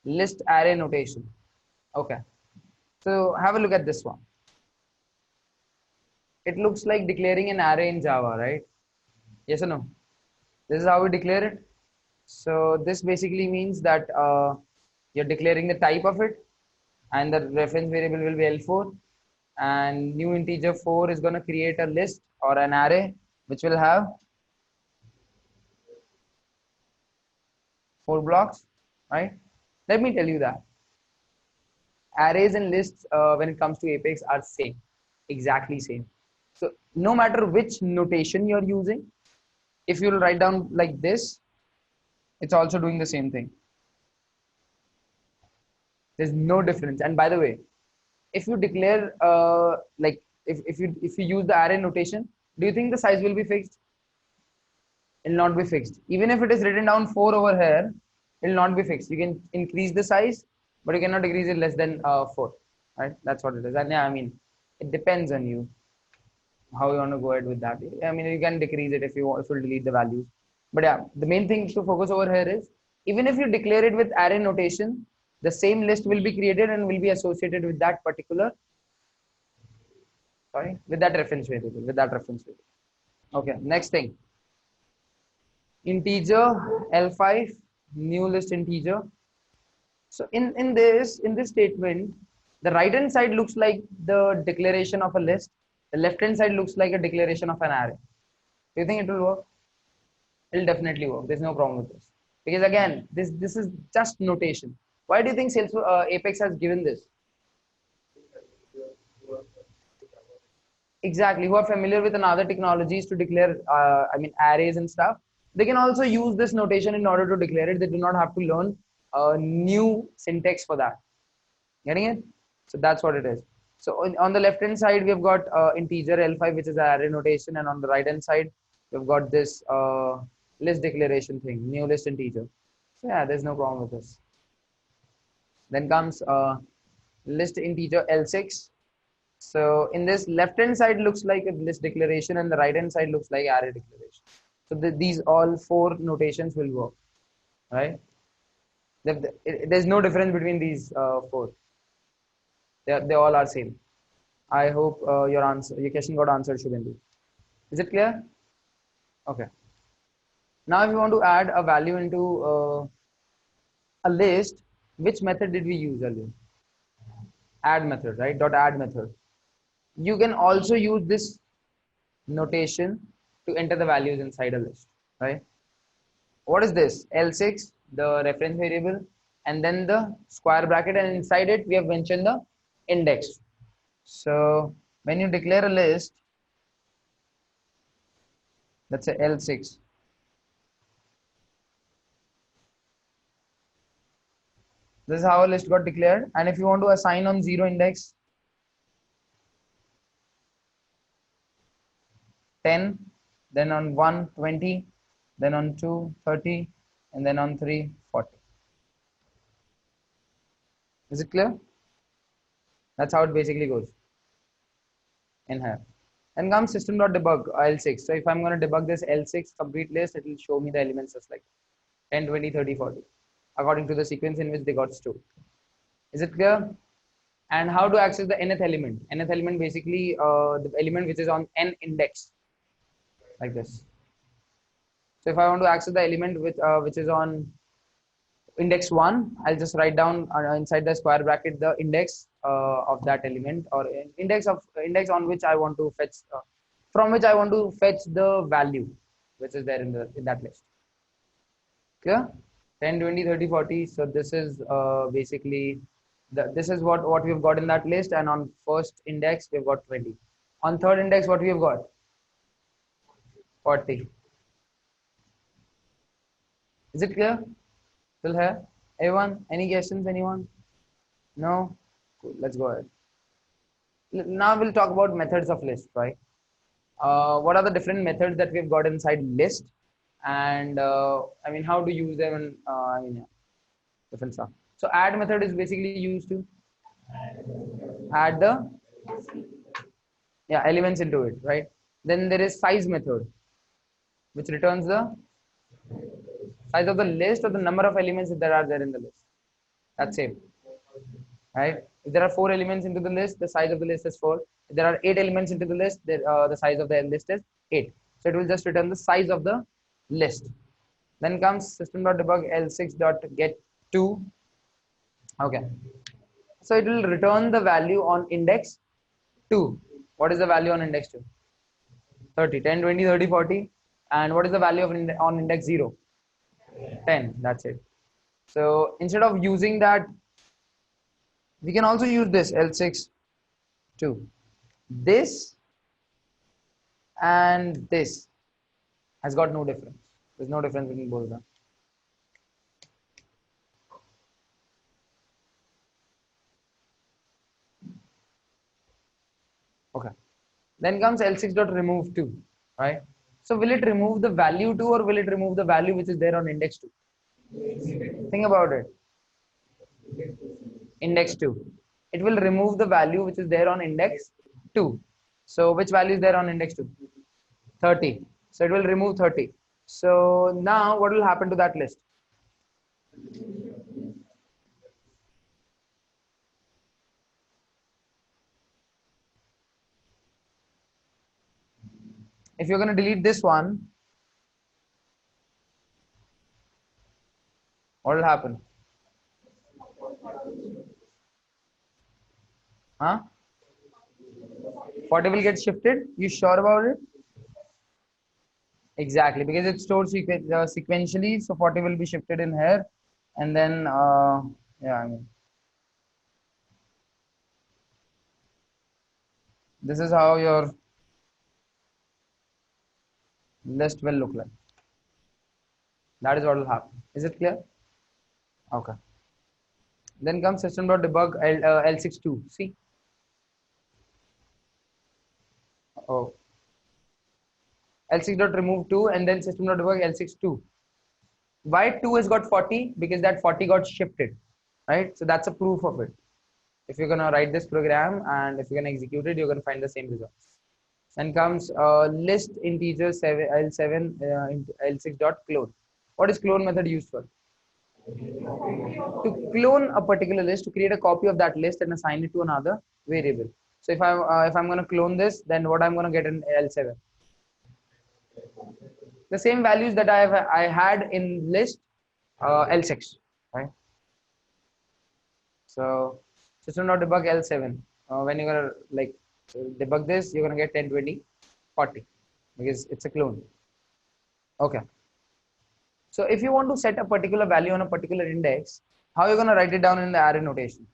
list array notation. Okay, so have a look at this one. It looks like declaring an array in Java, right? Yes or no? This is how we declare it. So this basically means that you're declaring the type of it, and the reference variable will be L4, and new integer 4 is going to create a list or an array which will have 4 blocks, right? Let me tell you that arrays and lists when it comes to Apex are same, exactly same. So no matter which notation you're using, if you'll write down like this, it's also doing the same thing. There's no difference. And by the way, if you declare like if you use the array notation, do you think the size will be fixed? It will not be fixed. Even if it is written down 4 over here, it will not be fixed. You can increase the size, but you cannot decrease it less than 4. Right? That's what it is. And yeah, I mean, it depends on you how you want to go ahead with that. I mean, you can decrease it if you want, if you delete the values. But yeah, the main thing to focus over here is even if you declare it with array notation, the same list will be created and will be associated with that particular, sorry, with that reference variable, with that reference variable. Okay, next thing, integer L5, new list integer. So in this statement, the right hand side looks like the declaration of a list. The left hand side looks like a declaration of an array. Do you think it will work? It'll definitely work. There's no problem with this. Because again, this is just notation. Why do you think Apex has given this? Exactly. Who are familiar with another technologies to declare, I mean, arrays and stuff, they can also use this notation in order to declare it. They do not have to learn a new syntax for that. Getting it? So that's what it is. So on the left hand side, we've got integer L5, which is the array notation, and on the right hand side, we've got this list declaration thing, new list integer. So yeah, there's no problem with this. Then comes list integer L6. So in this left hand side looks like a list declaration, and the right hand side looks like array declaration. So these all 4 notations will work, right? There's no difference between these 4. They all are same. I hope your question got answered, Shubhendu. Is it clear? Okay. Now, if you want to add a value into a list, which method did we use earlier? Add method, right? Dot add method. You can also use this notation to enter the values inside a list, right? What is this? L6, the reference variable, and then the square bracket, and inside it we have mentioned the index. So when you declare a list, let's say L6, this is how a list got declared. And if you want to assign on 0 index 10, then on 1 20, then on 2 30, and then on 3 40. Is it clear? That's how it basically goes in here. And comes system.debug L6. So if I'm going to debug this L6 complete list, it will show me the elements just like 10, 20, 30, 40, according to the sequence in which they got stored. Is it clear? And how to access the nth element? Nth element basically the element which is on n index, like this. So if I want to access the element which is on index 1, I'll just write down inside the square bracket the index of that element, or index on which I want to fetch from which I want to fetch the value which is there in that list. Clear? 10, 20, 30, 40. So this is basically this is what we've got in that list, and on first index we've got 20. On third index, what we've got? 40. Is it clear? Still here? Everyone? Any questions? Anyone? No? Cool. Let's go ahead. Now we'll talk about methods of list, right? What are the different methods that we've got inside list, and I mean how to use them, and I mean yeah, different stuff. So add method is basically used to add the elements into it, right? Then there is size method, which returns the size of the list or the number of elements that are there in the list. That's same, right? If there are 4 elements into the list, the size of the list is 4. If there are 8 elements into the list, the size of the list is 8. So it will just return the size of the list. Then comes system.debug L6.get 2. Okay. So it will return the value on index 2. What is the value on index 2? 30, 10, 20, 30, 40. And what is the value of on index 0? 10. That's it. So instead of using that, we can also use this L6 2. This and this has got no difference. There's no difference between both of them. Okay. Then comes L6.remove 2, right? So will it remove the value 2 or will it remove the value which is there on index 2? Think about it. Index 2. It will remove the value which is there on index 2. So which value is there on index 2? 30. So it will remove 30. So now what will happen to that list? If you're going to delete this one, what will happen? Huh? 40 will get shifted. You sure about it? Exactly, because it's stored sequentially. So 40 will be shifted in here. And then, yeah, I mean, this is how your list will look like. That is what will happen. Is it clear? Okay. Then comes system.debug L62. See? Oh. L6.remove 2 and then system.debug L62. Why 2 has got 40? Because that 40 got shifted, right? So that's a proof of it. If you're gonna write this program and if you're gonna execute it, you're gonna find the same results. Then comes list integer 7 L7 L6.clone. What is clone method used for? To clone a particular list, to create a copy of that list and assign it to another variable. So if I'm gonna clone this, then what I'm gonna get in L7? The same values that I had in list L6, right? So system.debug L7. When you're gonna like debug this, you're gonna get 10, 20, 40 because it's a clone. Okay. So if you want to set a particular value on a particular index, how are you gonna write it down in the array notation?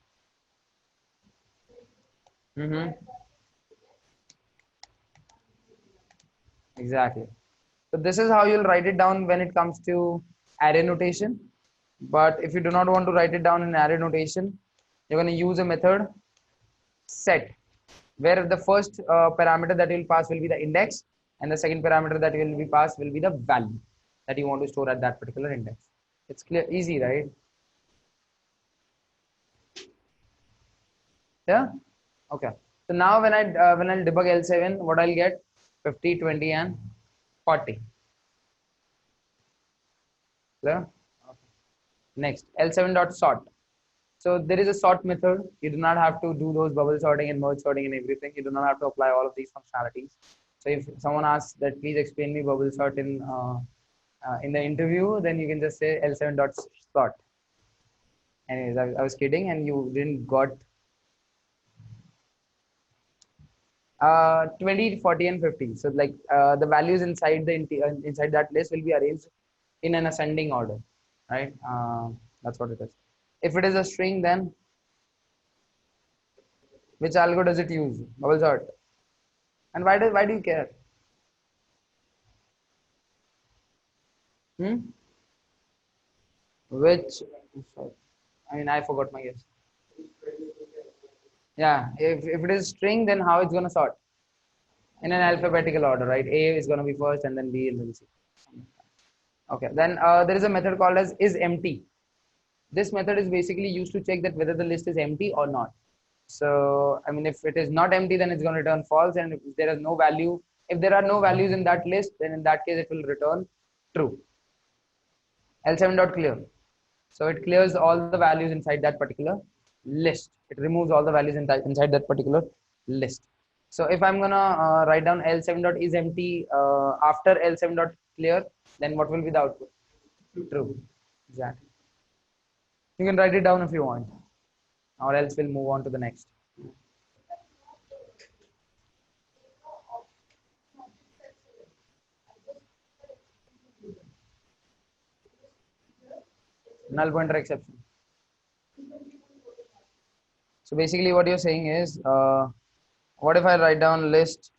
Exactly. So this is how you'll write it down when it comes to array notation. But if you do not want to write it down in array notation, you're going to use a method set, where the first parameter that you'll pass will be the index, and the second parameter that will be passed will be the value that you want to store at that particular index. It's clear, easy, right? Yeah. Okay. So now when I'll debug L7, what I'll get 50, 20, and 40. Clear? Okay. Next, L7.sort. So there is a sort method. You do not have to do those bubble sorting and merge sorting and everything. You do not have to apply all of these functionalities. So if someone asks that, please explain me bubble sort in the interview, then you can just say L7.sort. Anyways, I was kidding, and you didn't got 20, 40, and 50. So like the values inside inside that list will be arranged in an ascending order, right? That's what it is. If it is a string, then which algo does it use? Bubble sort. And why do you care? Hmm? Which, I mean, I forgot my guess. Yeah, if it is string, then how it's gonna sort? In an alphabetical order, right? A is gonna be first, and then B, and then C. Okay, then there is a method called as is empty. This method is basically used to check that whether the list is empty or not. So, I mean, if it is not empty, then it's going to return false. And if there is no value, if there are no values in that list, then in that case, it will return true. L7.clear. So it clears all the values inside that particular list. It removes all the values inside that particular list. So if I'm gonna write down L7 dot is empty after L7 dot clear, then what will be the output? True. Exactly. You can write it down if you want, or else we'll move on to the next. Null pointer exception. So basically what you're saying is, what if I write down list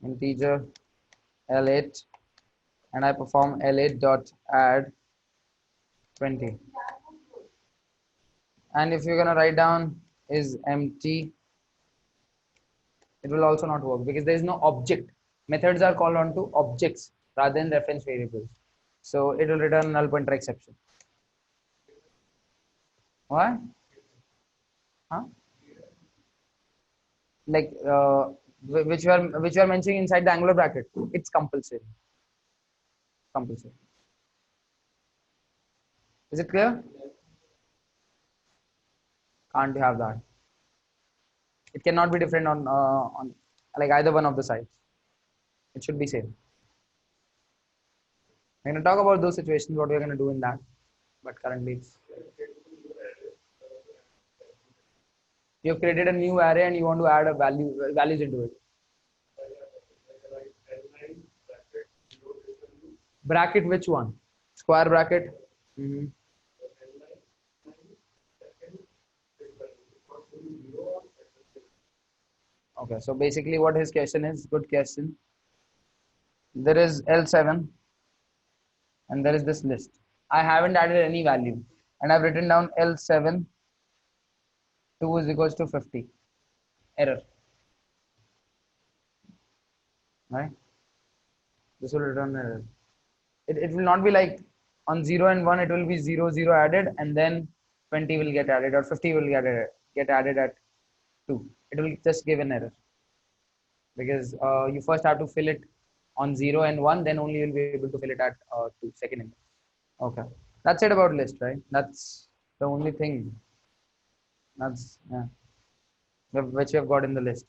integer L8 and I perform L8 dot add 20. And if you're gonna write down is empty, it will also not work because there is no object. Methods are called onto objects rather than reference variables. So it will return null pointer exception. Why? Huh? Like which you are mentioning inside the angular bracket. It's compulsory. Compulsory. Is it clear? Can't have that. It cannot be different on like either one of the sides. It should be same. We're gonna talk about those situations, what we're gonna do in that. But currently it's you have created a new array and you want to add a values into it. Bracket which one? Square bracket. Mm-hmm. Okay, so basically what his question is, good question. There is L7 and there is this list. I haven't added any value and I've written down L7 2 is equals to 50. Error. Right? This will return error. It will not be like on 0 and 1, it will be 0, 0 added and then 20 will get added or 50 will get added at 2. It will just give an error because you first have to fill it on 0 and 1, then only you'll be able to fill it at 2 second. Okay, that's it about list, right? That's the only thing that's yeah, which we have got in the list.